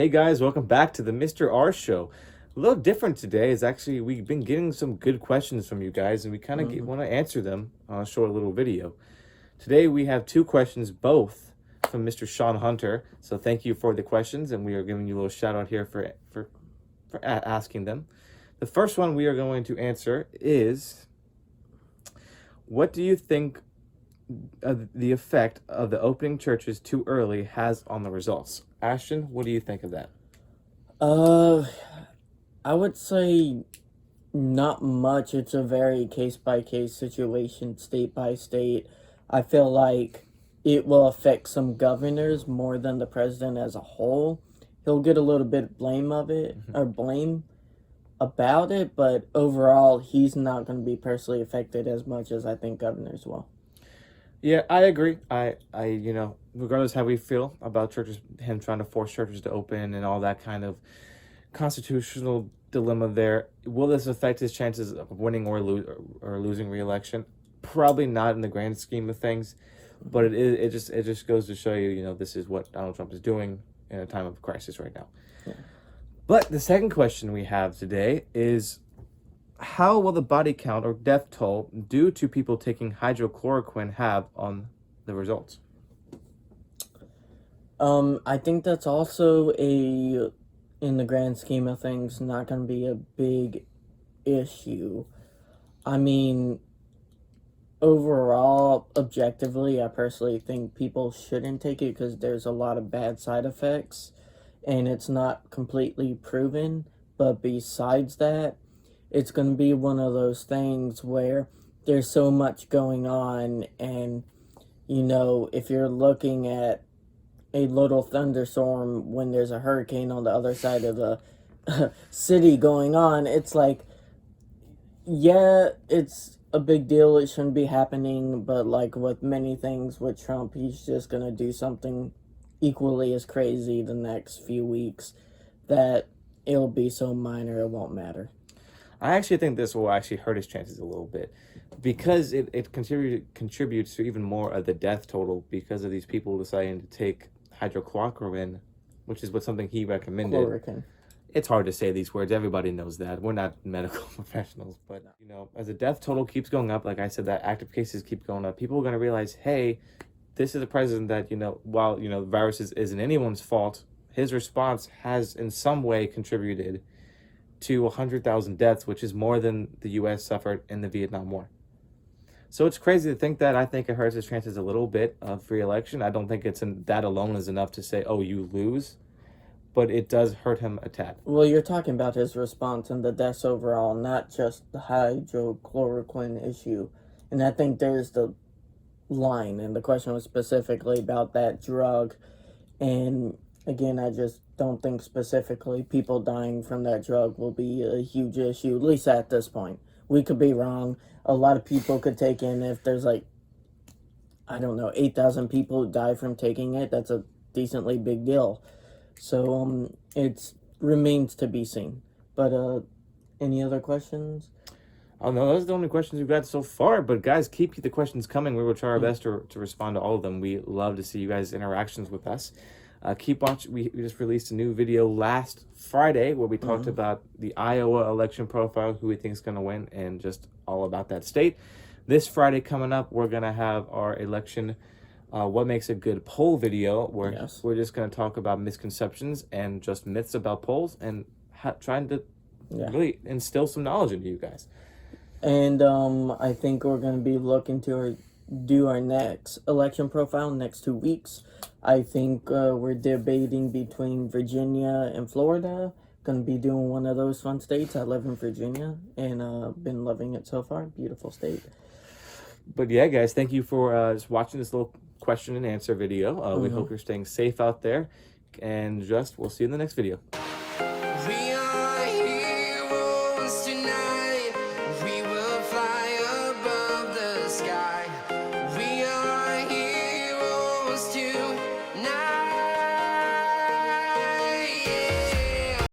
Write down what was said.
Hey guys, welcome back to the Mr. R Show. A little different today is actually we've been getting some good questions from you guys, and we kind of want to answer them on a short little video. Today we have two questions, both from Mr. Sean Hunter. So thank you for the questions, and we are giving you a little shout out here for asking them. The first one we are going to answer is, what do you think the effect of the opening churches too early has on the results? Ashton, what do you think of that? I would say not much. It's a very case by case situation, state by state. I feel like it will affect some governors more than the president as a whole. He'll get a little bit of blame of it or blame about it, but overall, he's not going to be personally affected as much as I think governors will. Yeah, I agree. Regardless how we feel about churches, him trying to force churches to open and all that kind of constitutional dilemma there, will this affect his chances of winning or losing re-election? Probably not in the grand scheme of things, but it just goes to show you, this is what Donald Trump is doing in a time of crisis right now. Yeah. But the second question we have today is, how will the body count or death toll due to people taking hydrochloroquine have on the results? I think that's also in the grand scheme of things, not going to be a big issue. I mean, overall, objectively, I personally think people shouldn't take it because there's a lot of bad side effects and it's not completely proven. But besides that, it's going to be one of those things where there's so much going on, and if you're looking at a little thunderstorm when there's a hurricane on the other side of the city going on, it's like, yeah, it's a big deal. It shouldn't be happening, but like with many things with Trump, he's just going to do something equally as crazy the next few weeks that it'll be so minor it won't matter. I actually think this will actually hurt his chances a little bit because it contributes to even more of the death total because of these people deciding to take hydrochloroquine, which is something he recommended. Chloroquine. It's hard to say these words. Everybody knows that. We're not medical professionals. But, as the death total keeps going up, like I said, that active cases keep going up, people are going to realize, hey, this is a president that, while, the virus isn't anyone's fault, his response has in some way contributed to 100,000 deaths, which is more than the U.S. suffered in the Vietnam War. So it's crazy to think that. I think it hurts his chances a little bit of re-election. I don't think that alone is enough to say, oh, you lose. But it does hurt him a tad. Well, you're talking about his response and the deaths overall, not just the hydrochloroquine issue. And I think there's the line, and the question was specifically about that drug. And again, I just don't think specifically people dying from that drug will be a huge issue, at least at this point. We could be wrong. A lot of people could take in, if there's 8,000 people who die from taking it, that's a decently big deal. So it remains to be seen. But any other questions? Oh no, those are the only questions we've got so far. But guys, keep the questions coming. We will try our best to respond to all of them. We love to see you guys' interactions with us. Keep watching. We just released a new video last Friday where we talked about the Iowa election profile, who we think is going to win, and just all about that state. This Friday coming up, we're going to have our election what makes a good poll video, where we're just going to talk about misconceptions and just myths about polls and trying to really instill some knowledge into you guys. And I think we're going to be looking to do our next election profile next 2 weeks. I think we're debating between Virginia and Florida. Going to be doing one of those fun states. I live in Virginia and been loving it so far. Beautiful state. But yeah, guys, thank you for just watching this little question and answer video. We hope you're staying safe out there, and we'll see you in the next video.